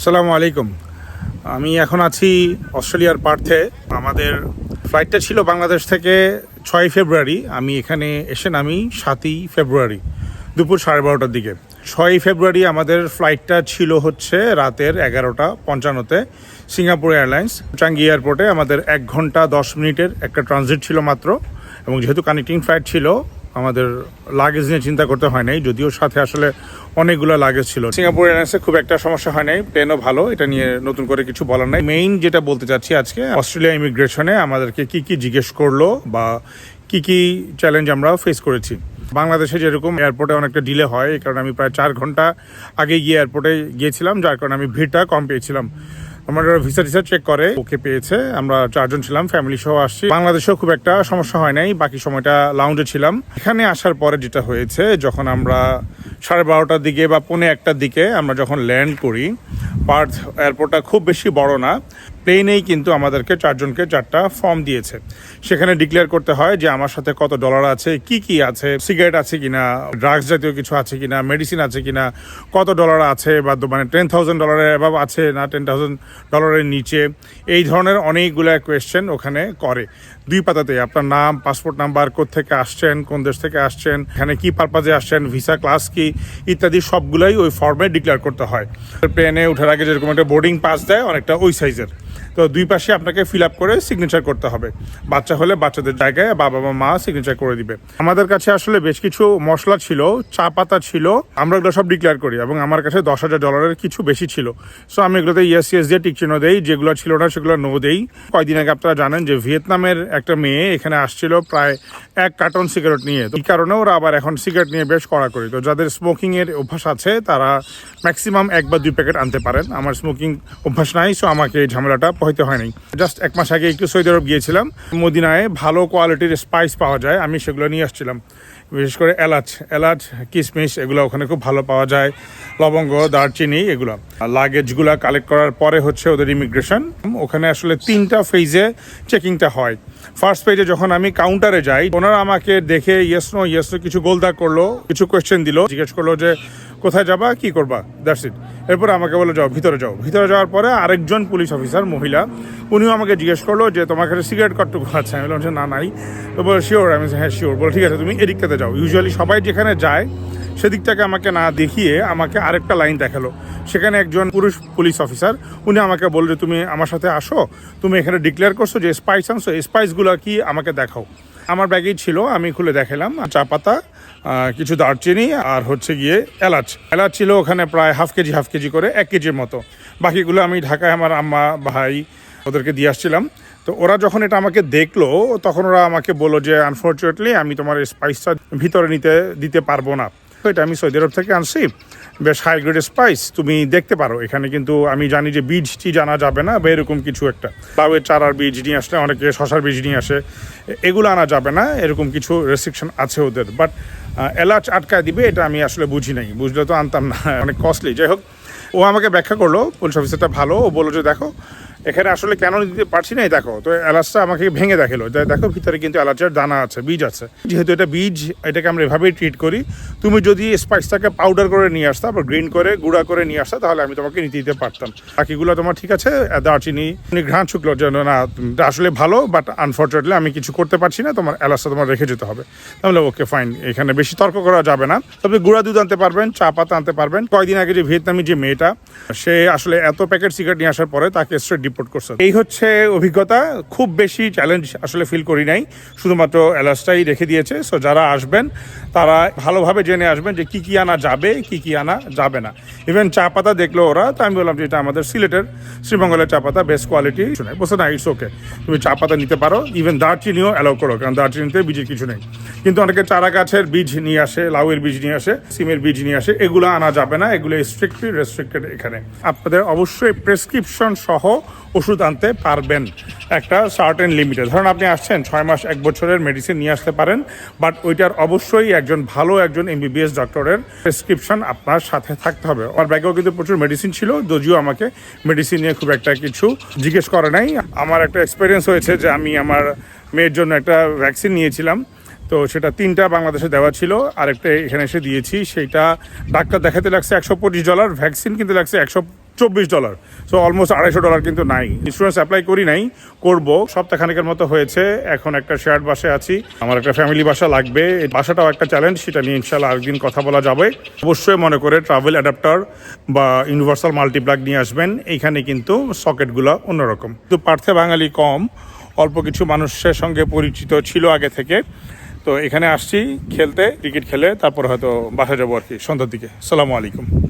আসসালামু আলাইকুম। আমি এখন আছি অস্ট্রেলিয়ার পার্থে। আমাদের ফ্লাইটটা ছিল বাংলাদেশ থেকে 6ই ফেব্রুয়ারি। আমি এখানে এসে নামি 7ই ফেব্রুয়ারি দুপুর 12:30টার দিকে। 6ই ফেব্রুয়ারি আমাদের ফ্লাইটটা ছিল হচ্ছে রাতের 11:55-তে সিঙ্গাপুর এয়ারলাইন্স। চাঙ্গি এয়ারপোর্টে আমাদের 1 ঘন্টা 10 মিনিটের একটা ট্রানজিট ছিল মাত্র, এবং যেহেতু কানেক্টিং ফ্লাইট ছিল আমাদের লাগেজ নিয়ে চিন্তা করতে হয় নাই, যদিও সাথে আসলে অনেকগুলো লাগেজ ছিল। সিঙ্গাপুর এয়ারলাইন্সে খুব একটা সমস্যা হয় নাই, প্লেনও ভালো, এটা নিয়ে নতুন করে কিছু বলার নাই। মেইন যেটা বলতে চাচ্ছি আজকে, অস্ট্রেলিয়া ইমিগ্রেশনে আমাদেরকে কি জিজ্ঞেস করলো বা কি চ্যালেঞ্জ আমরা ফেস করেছি। বাংলাদেশে যেরকম এয়ারপোর্টে অনেকটা ডিলে হয়, এই কারণে আমি প্রায় 4 ঘন্টা আগে গিয়ে এয়ারপোর্টে গিয়েছিলাম, যার কারণে আমি ভিড়টা কম পেয়েছিলাম। আমার ভিসা চেক করে ওকে পেয়েছে। আমরা 4 জন ছিলাম, ফ্যামিলি সহ আসছি। বাংলাদেশেও খুব একটা সমস্যা হয় নাই, বাকি সময়টা লাউঞ্জে ছিলাম। এখানে আসার পরে যেটা হয়েছে, যখন আমরা 12:30টার দিকে বা 1:45টার দিকে আমরা যখন ল্যান্ড করি, পার্থ এয়ারপোর্টটা খুব বেশি বড় না, প্লেনেই কিন্তু আমাদেরকে 4 জনকে 4টা ফর্ম দিয়েছে। সেখানে ডিক্লেয়ার করতে হয় যে আমার সাথে কত ডলার আছে, কি আছে, সিগারেট আছে কিনা, ড্রাগস জাতীয় কিছু আছে কিনা, মেডিসিন আছে কিনা, কত ডলার আছে, বা মানে $10,000 অ্যাবাভ আছে না $10,000 নিচে, এই ধরনের অনেকগুলো কোয়েশ্চেন ওখানে করে। 2 পাতাতে আপনার নাম, পাসপোর্ট নাম্বার, কোত্থেকে আসছেন, কোন দেশ থেকে আসছেন, এখানে কি পারপাজে আসছেন, ভিসা ক্লাস কি ইত্যাদি সবগুলাই ওই ফর্মে ডিক্লেয়ার করতে হয়। প্লেনে ওঠার আগে যেরকম একটা বোর্ডিং পাস দেয়, অনেকটা ওই সাইজের, তো 2 পাশে আপনাকে ফিল আপ করে সিগনেচার করতে হবে। বাচ্চা হলে বাচ্চাদের জায়গায় বাবা বা মা সিগনেচার করে দিবে। আমাদের কাছে আসলে বেশ কিছু মশলা ছিল, চা পাতা ছিল, আমরা এগুলো সব ডিক্লেয়ার করি, এবং আমার কাছে $10,000 কিছু বেশি ছিল। সো আমি এগুলোতে ইয়েস দিয়ে টিক চিহ্ন দেই, যেগুলো ছিল না সেগুলো নো দেই। কয়েকদিন আগে আপনারা জানেন যে ভিয়েতনামের একটা মেয়ে এখানে আসছিল প্রায় 1 কার্টন সিগারেট নিয়ে। এই কারণে ওরা আবার এখন সিগারেট নিয়ে বেশ কড়াকড়ি। তো যাদের স্মোকিংয়ের অভ্যাস আছে তারা ম্যাক্সিমাম 1 বা 2 প্যাকেট আনতে পারেন। আমার স্মোকিং অভ্যাস নাই, সো আমাকে এই ঝামেলাটা হইতে হয় নাই। জাস্ট 1 মাস আগে একটু সৌদি আরব গিয়েছিলাম, মদিনায় ভালো কোয়ালিটির স্পাইস পাওয়া যায়, আমি সেগুলো নিয়ে আসছিলাম। বিশেষ করে এলাচ, কিশমিশ, এগুলো ওখানে খুব ভালো পাওয়া যায়, লবঙ্গ, দারচিনি, এগুলো। লাগেজগুলো কালেক্ট করার পরে হচ্ছে ওদের ইমিগ্রেশন। ওখানে আসলে 3টা ফেজে চেকিংটা হয়। ফার্স্ট পেজে যখন আমি কাউন্টারে যাই, ওনারা আমাকে দেখে ইয়েস নো কিছু গোলদাগ করলো, কিছু কোয়েশ্চেন দিল, জিজ্ঞেস করলো যে কোথায় যাবা, কি করবা, দ্যাটস ইট। এরপর আমাকে বলে যাও ভিতরে যাওয়ার পরে আরেকজন পুলিশ অফিসার মহিলা, উনিও আমাকে জিজ্ঞেস করলো যে তোমার কাছে সিগারেট কতটুকু আছে। আমি বললাম যে না নাই। তো বলে শিওর? আমি হ্যাঁ শিওর। বলে ঠিক আছে, তুমি এদিকটাতে যাও। ইউজুয়ালি সবাই যেখানে যায় সেদিকটাকে আমাকে না দেখিয়ে আমাকে আরেকটা লাইন দেখালো। সেখানে একজন পুরুষ পুলিশ অফিসার, উনি আমাকে বলল যে তুমি আমার সাথে আসো, তুমি এখানে ডিক্লেয়ার করছো যে স্পাইস আনছো, এই স্পাইসগুলো কি আমাকে দেখাও। আমার ব্যাগেই ছিল, আমি খুলে দেখালাম। চা পাতা, কিছু দারচিনি, আর হচ্ছে গিয়ে এলাচ ছিল ওখানে প্রায় হাফ কেজি করে 1 কেজির মতো। বাকিগুলো আমি ঢাকায় আমার আম্মা ভাই ওদেরকে দিয়ে আসছিলাম। তো ওরা যখন এটা আমাকে দেখলো, তখন ওরা আমাকে বললো যে আনফর্চুনেটলি আমি তোমার স্পাইসটা ভিতরে দিতে পারবো না। এটা আমি সৌদি আরব থেকে আনছি, বেশ হাই গ্রেড স্পাইস, তুমি দেখতে পারো। এখানে কিন্তু আমি জানি যে বীজটি জানা যাবে না, বা এরকম কিছু একটা, লাউয়ের চারার বীজ নিয়ে আসলে, অনেকে শশার বীজ নিয়ে আসে, এগুলো আনা যাবে না, এরকম কিছু রেস্ট্রিকশন আছে ওদের। বাট এলাচ আটকায় দিবে এটা আমি আসলে বুঝি নাই, বুঝলে তো আনতাম না, অনেক কস্টলি। যাই হোক, ও আমাকে ব্যাখ্যা করলো, পুলিশ অফিসারটা ভালো। ও বললো যে দেখো এখানে আসলে কেন দিতে পারছি না, দেখো। তো এলাচটা আমাকে ভেঙে দেখালো, দেখো ভিতরে কিন্তু এলাচের দানা আছে, বীজ আছে। যেহেতু এটা বীজ, এটাকে আমরা এভাবেই ট্রিট করি। তুমি যদি স্পাইসটাকে পাউডার করে নিয়ে আসতা বা গ্রিন করে গুঁড়া করে নিয়ে আসতা, তাহলে আমি তোমাকে নিতে দিতে পারতাম। বাকিগুলো তোমার ঠিক আছে। দারচিনি ঘ্রাণ শুকলো যে না আসলে ভালো, বাট আনফর্চুনেটলি আমি কিছু করতে পারছি না, তোমার এলাচটা তোমার রেখে যেতে হবে। তাহলে ওকে ফাইন, এখানে বেশি তর্ক করা যাবে না। তবে গুঁড়া দুধ আনতে পারবেন, চা পাতা আনতে পারবেন। কয়েকদিন আগে যে ভিয়েতনামি যে মেয়েটা, সে আসলে এত প্যাকেট সিগারেট নিয়ে আসার পরে তাকে স্ট্রেট ডিপোর্ট করছে। এই হচ্ছে অভিজ্ঞতা। খুব বেশি চ্যালেঞ্জ আসলে ফিল করি নাই, শুধুমাত্র এলাচটাই রেখে দিয়েছে। সো যারা আসবেন তারা ভালোভাবে জেনে আসবেন যে কি আনা যাবে, কি আনা যাবে না। ইভেন চা পাতা দেখলো ওরা, তো আমি বললাম যে এটা আমাদের সিলেটের শ্রীমঙ্গলের চা পাতা, বেস্ট কোয়ালিটি। শুনে বলছে না, ইটস ওকে, তুমি চা পাতা নিতে পারো। ইভেন দারচিনিও অ্যালাউ করো, কারণ দারচিনিতে বীজের কিছু নেই। কিন্তু অনেকে চারা গাছের বীজ নিয়ে আসে, লাউয়ের বীজ নিয়ে আসে, সিমের বীজ নিয়ে আসে, এগুলো আনা যাবে না, এগুলো স্ট্রিক্টলি রেস্ট্রিক্টেড। এখানে আপনাদের অবশ্যই প্রেসক্রিপশন সহ ওষুধ আনতে পারবেন একটা সার্টেন লিমিটে। ধরুন আপনি আসছেন 6 মাস 1 বছরের মেডিসিন নিয়ে আসতে পারেন, বাট ওইটার অবশ্যই একজন MBBS ডক্টরের প্রেসক্রিপশন আপনার সাথে থাকতে হবে। আমার ব্যাগেও কিন্তু প্রচুর মেডিসিন ছিল, যদিও আমাকে মেডিসিন নিয়ে খুব একটা কিছু জিজ্ঞেস করে নাই। আমার একটা এক্সপিরিয়েন্স হয়েছে যে আমি আমার মেয়ের জন্য একটা ভ্যাকসিন নিয়েছিলাম, তো সেটা 3টা বাংলাদেশে দেওয়া ছিল, আরেকটা এখানে এসে দিয়েছি। সেইটা ডাক্তার দেখাতে লাগছে $125, ভ্যাকসিন কিন্তু লাগছে $24। সো অলমোস্ট $250 কিন্তু নাই। ইন্স্যুরেন্স অ্যাপ্লাই করি নাই, করব। সপ্তাহখানেকের মতো হয়েছে, এখন একটা শেয়ার্ড বাসায় আছি। আমার একটা ফ্যামিলি বাসা লাগবে, এই বাসাটাও একটা চ্যালেঞ্জ, সেটা নিয়ে ইনশাল্লাহ আরেকদিন কথা বলা যাবে। অবশ্যই মনে করে ট্রাভেল অ্যাডাপ্টার বা ইউনিভার্সাল মাল্টিপ্লাগ নিয়ে আসবেন, এইখানে কিন্তু সকেটগুলো অন্যরকম। তো পার্থে বাঙালি কম, অল্প কিছু মানুষের সঙ্গে পরিচিত ছিল আগে থেকে। তো এখানে আসছি খেলতে, ক্রিকেট খেলে তারপর হয়তো বাসা যাবো আর কি সন্ধ্যার দিকে। আসসালামু আলাইকুম।